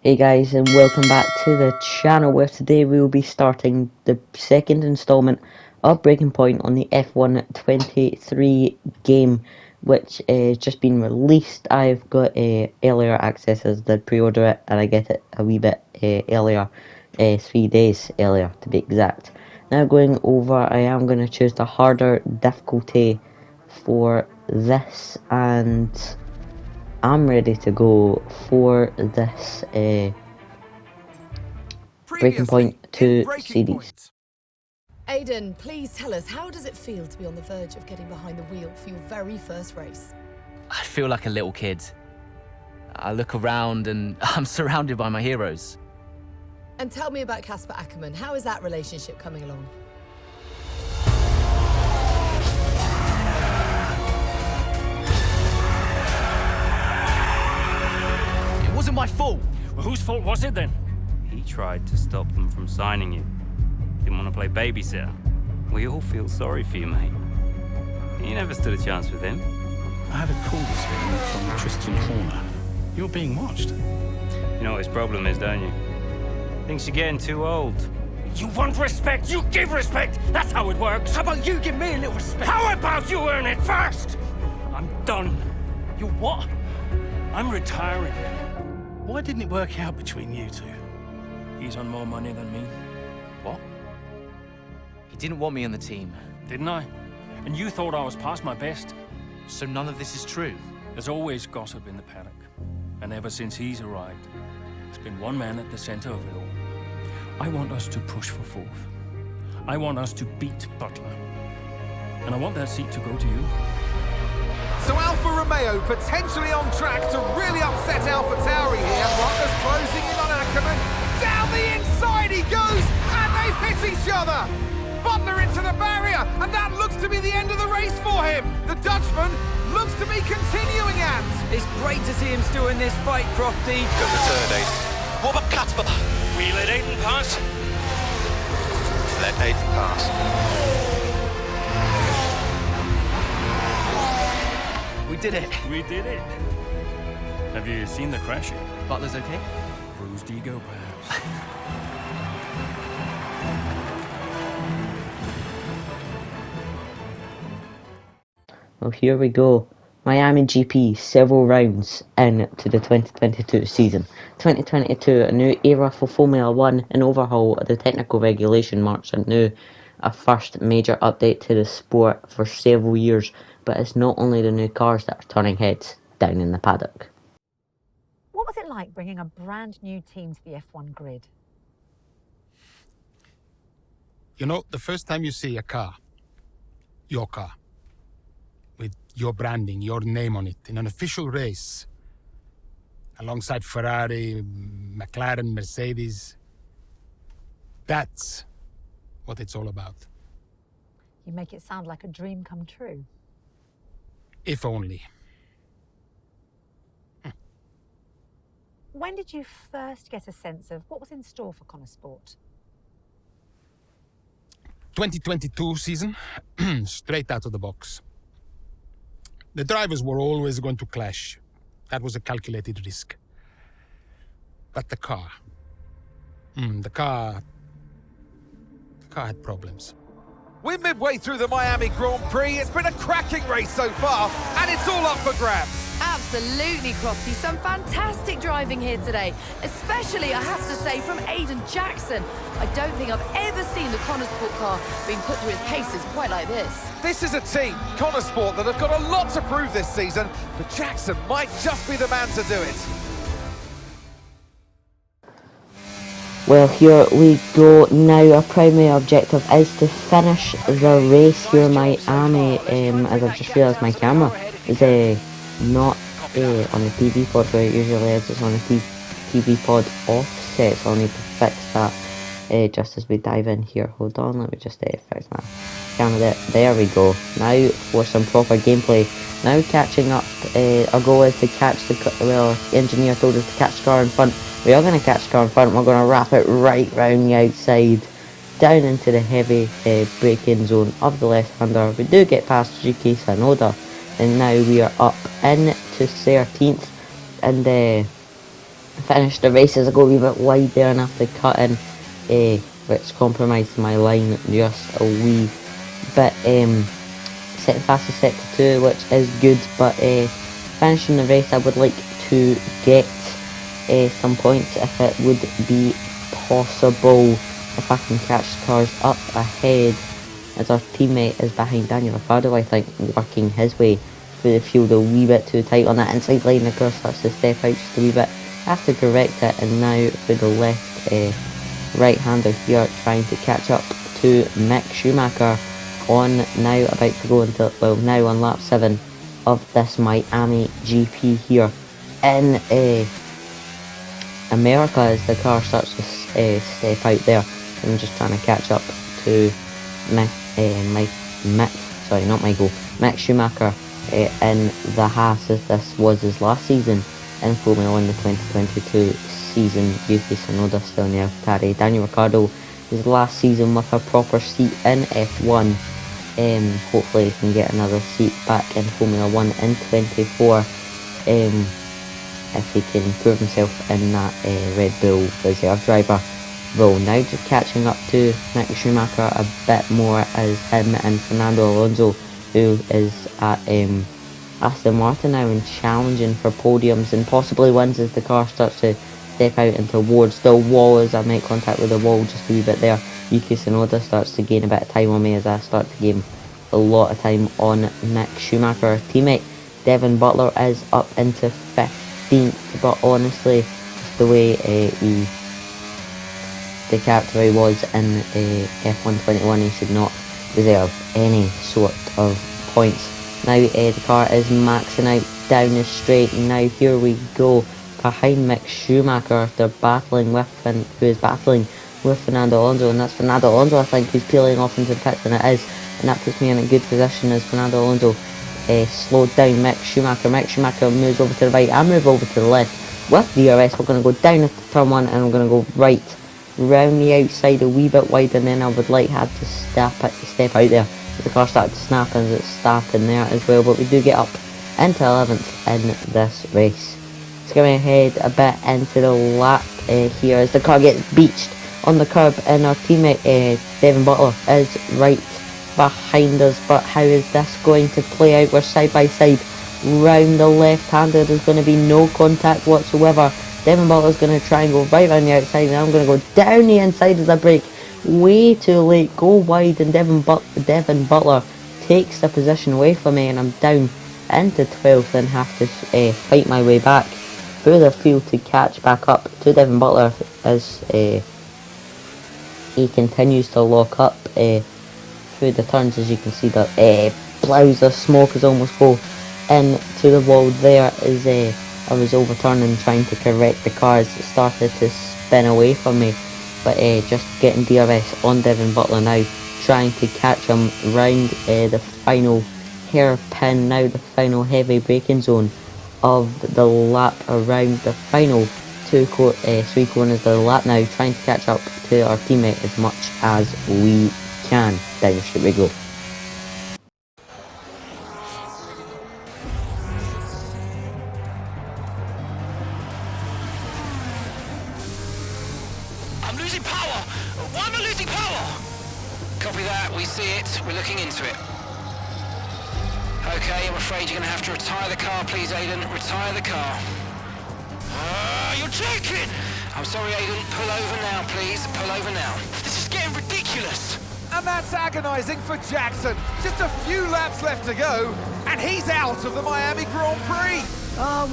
Hey guys, and welcome back to the channel where today we will be starting the second installment of Breaking Point on the F1 23 game, which has just been released. I've got earlier access as did pre-order it, and I get it a wee bit earlier, 3 days earlier to be exact. Now going over, I am going to choose the harder difficulty for this, and I'm ready to go for this Breaking Previously Point in 2 Breaking series. Point. Aiden, please tell us, how does it feel to be on the verge of getting behind the wheel for your very first race? I feel like a little kid. I look around and I'm surrounded by my heroes. And tell me about Casper Ackerman. How is that relationship coming along? It wasn't my fault. Well, whose fault was it then? He tried to stop them from signing you. Didn't want to play babysitter. We all feel sorry for you, mate. You never stood a chance with him. I had a call this morning from Christian Horner. You're being watched. You know what his problem is, don't you? Thinks you're getting too old. You want respect, you give respect! That's how it works! How about you give me a little respect? How about you earn it first? I'm done. You what? I'm retiring. Why didn't it work out between you two? He's on more money than me. What? He didn't want me on the team, Didn't I? And you thought I was past my best? so none of this is true. There's always gossip in the paddock. And ever since he's arrived, there's been one man at the center of it all. I want us to push for fourth. I want us to beat Butler. And I want that seat to go to you. So Alfa Romeo potentially on track to really upset Alfa Tauri here. Butler's closing in on Ackerman. Down the inside he goes, and they've hit each other. Butler into the barrier, and that looks to be the end of the race for him. The Dutchman looks to be continuing and... It's great to see him still in this fight, Crofty. Good return, Aiden. What about Casper? We let Aiden pass. Let Aiden pass. We did it. We did it. Have you seen the crash yet? Butler's okay? Bruised ego, perhaps. Well, here we go. Miami GP, several rounds into the 2022 season. 2022, a new era for Formula One, an overhaul of the technical regulation marks anew, a first major update to the sport for several years, but it's not only the new cars that are turning heads down in the paddock. What was it like bringing a brand new team to the F1 grid? You know, the first time you see a car, your car, with your branding, your name on it, in an official race, alongside Ferrari, McLaren, Mercedes, that's what it's all about. You make it sound like a dream come true. If only. When did you first get a sense of what was in store for Connor Sport? 2022 season, straight out of the box. The drivers were always going to clash. That was a calculated risk. But the car... the car had problems. We're midway through the Miami Grand Prix. It's been a cracking race so far, and it's all up for grabs. Absolutely, Crofty. Some fantastic driving here today, especially, I have to say, from Aiden Jackson. I don't think I've ever seen the Connor Sport car being put through its paces quite like this. This is a team, Connor Sport, that have got a lot to prove this season, but Jackson might just be the man to do it. Well, here we go now. Our primary objective is to finish the race here in Miami. As I've just realised, my camera is not on the TV pod where it usually is. It's on the TV pod offset, so I'll need to fix that just as we dive in here. Hold on, let me just fix my camera. There we go. Now for some proper gameplay. Now catching up. Our goal is to catch the engineer told us to catch the car in front. We are going to catch the car in front. We're going to wrap it right round the outside, down into the heavy braking zone of the left-hander. We do get past Yuki Tsunoda, and now we are up into 13th, and finished the race as I go a wee bit wide there and after cutting, which compromised my line just a wee bit. Setting fastest sector 2, which is good, but finishing the race I would like to get some points if it would be possible, if I can catch cars up ahead, as our teammate is behind Daniel Ricciardo, I think, working his way through the field a wee bit too tight on that inside line. The car starts to step out just a wee bit, have to correct it, and now for the left right-hander here trying to catch up to Mick Schumacher on now about to go into, well, now on lap 7 of this Miami GP here in America, as the car starts to step out there. I'm just trying to catch up to Mick Schumacher in the Haas, as this was his last season in Formula 1, the 2022 season. Yuki Tsunoda still in the AlphaTauri. Daniel Ricciardo, his last season with a proper seat in F1. Hopefully he can get another seat back in Formula 1 in 24 if he can prove himself in that Red Bull reserve driver role. Now just catching up to Mick Schumacher a bit more as him and Fernando Alonso, who is at Aston Martin now and challenging for podiums and possibly wins as the car starts to step out and towards the wall. As I make contact with the wall just a wee bit there, Yuki Tsunoda starts to gain a bit of time on me as I start to gain a lot of time on Mick Schumacher. Our teammate Devin Butler is up into 15th, but honestly, the way the character he was in F1 21, he should not deserve any sort of points. Now the car is maxing out down the straight. Now here we go behind Mick Schumacher. They're battling with, and who is battling with Fernando Alonso, and that's Fernando Alonso, I think, who's peeling off into the pits, and it is, and that puts me in a good position as Fernando Alonso slowed down Mick Schumacher. Mick Schumacher moves over to the right, I move over to the left with DRS. We're going to go down into turn 1 and we're going to go right round the outside a wee bit wide, and then I would like had to step out there. The car started to snap as it's starting there as well, but we do get up into 11th in this race. It's going ahead a bit into the lap here as the car gets beached on the curb, and our teammate Devin Butler is right behind us. But how is this going to play out? We're side by side round the left-hander. There's going to be no contact whatsoever. Devin Butler's going to try and go right on the outside, and I'm going to go down the inside as I brake way too late, go wide, and Devin Butler takes the position away from me, and I'm down into 12th and have to fight my way back through the field to catch back up to Devin Butler as he continues to lock up through the turns. As you can see, the clouds of smoke is almost go into the wall there as I was overturning trying to correct the car as it started to spin away from me, but just getting DRS on Devin Butler now, trying to catch him round the final hairpin, now the final heavy braking zone of the lap, around the final 3 corners of the lap now, trying to catch up to our teammate as much as we can. Down the straight we go. I'm losing power! Why am I losing power? Copy that, we see it, we're looking into it. Okay, I'm afraid you're going to have to retire the car, please, Aiden. Retire the car. You're joking! I'm sorry, Aiden. Pull over now, please. Pull over now. This is getting ridiculous. And that's agonising for Jackson. Just a few laps left to go, and he's out of the Miami Grand Prix.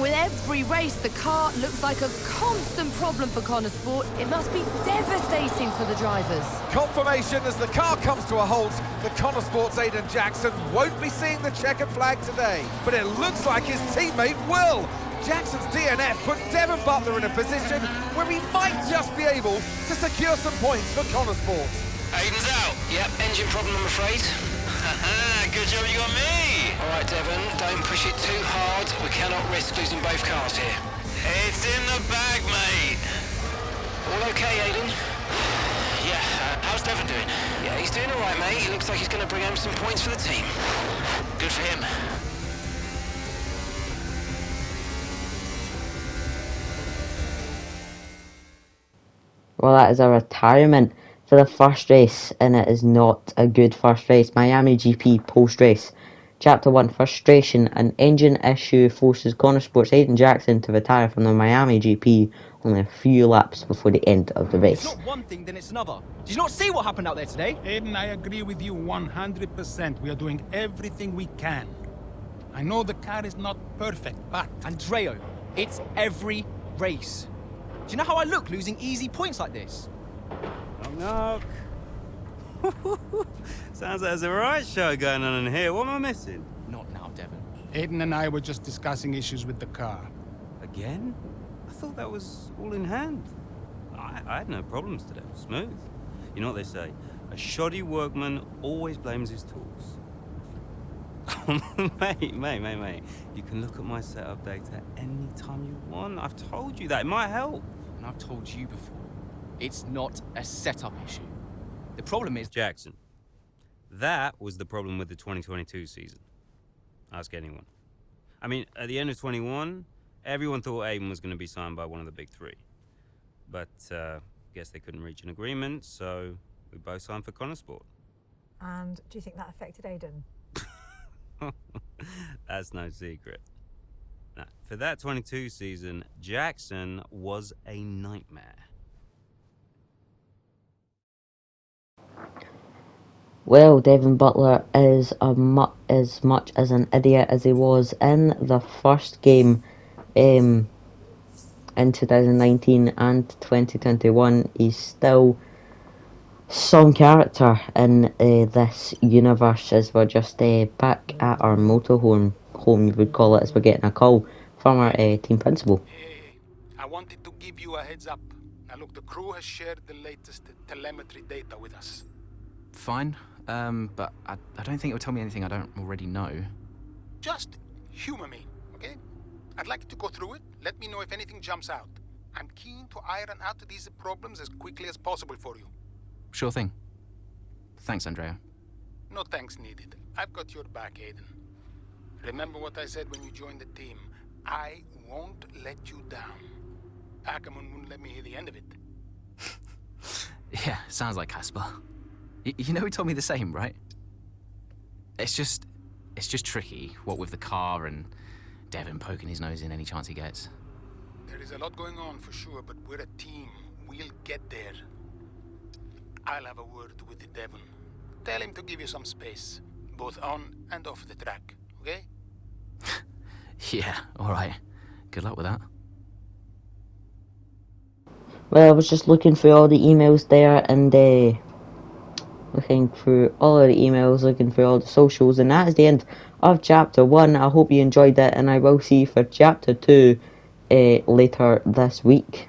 With every race, the car looks like a constant problem for Connor Sport. It must be devastating for the drivers. Confirmation as the car comes to a halt. The Connor Sport's Aiden Jackson won't be seeing the checkered flag today, but it looks like his teammate will. Jackson's DNF puts Devin Butler in a position where he might just be able to secure some points for Connor Sport. Aiden's out. Yep, engine problem, I'm afraid. Good job you got me. All right, Devin, don't push it too hard. We cannot risk losing both cars here. It's in the bag, mate. All okay, Aiden? Yeah, how's Devin doing? Yeah, he's doing all right, mate. He looks like he's going to bring home some points for the team. Good for him. Well, that is a retirement for the first race, and it is not a good first race. Miami GP post-race. Chapter 1, Frustration. An engine issue forces Connor Sports' Aiden Jackson to retire from the Miami GP only a few laps before the end of the race. It's not one thing, then it's another. Did you not see what happened out there today? Aiden, I agree with you 100%. We are doing everything we can. I know the car is not perfect, but... Andreo, it's every race. Do you know how I look losing easy points like this? Knock, knock. Sounds like there's a right show going on in here. What am I missing? Not now, Devon. Aiden and I were just discussing issues with the car. Again? I thought that was all in hand. I had no problems today. Smooth. You know what they say? A shoddy workman always blames his tools. mate. You can look at my setup data any time you want. I've told you that. It might help. And I've told you before, it's not a setup issue. The problem is... Jackson, that was the problem with the 2022 season. Ask anyone. I mean, at the end of 21, everyone thought Aiden was going to be signed by one of the big three. But, guess they couldn't reach an agreement, so we both signed for Connor Sport. And do you think that affected Aiden? That's no secret. Now, for that 22 season, Jackson was a nightmare. Well, Devin Butler is as much as an idiot as he was in the first game in 2019 and 2021. He's still some character in this universe, as we're just back at our motorhome, you would call it, as we're getting a call from our team principal. Hey, I wanted to give you a heads up. Now look, the crew has shared the latest telemetry data with us. Fine, but I don't think it will tell me anything I don't already know. Just humor me, okay? I'd like to go through it. Let me know if anything jumps out. I'm keen to iron out these problems as quickly as possible for you. Sure thing. Thanks, Andrea. No thanks needed. I've got your back, Aiden. Remember what I said when you joined the team. I won't let you down. Ackerman wouldn't let me hear the end of it. Yeah, sounds like Casper. You know he told me the same, right? It's just tricky, what with the car and Devin poking his nose in any chance he gets. There is a lot going on for sure, but we're a team. We'll get there. I'll have a word with Devon. Tell him to give you some space, both on and off the track, okay? Yeah, alright. Good luck with that. Well, I was just looking through all the emails there, and looking through all of the emails, looking through all the socials, and that is the end of Chapter 1. I hope you enjoyed it, and I will see you for Chapter 2 later this week.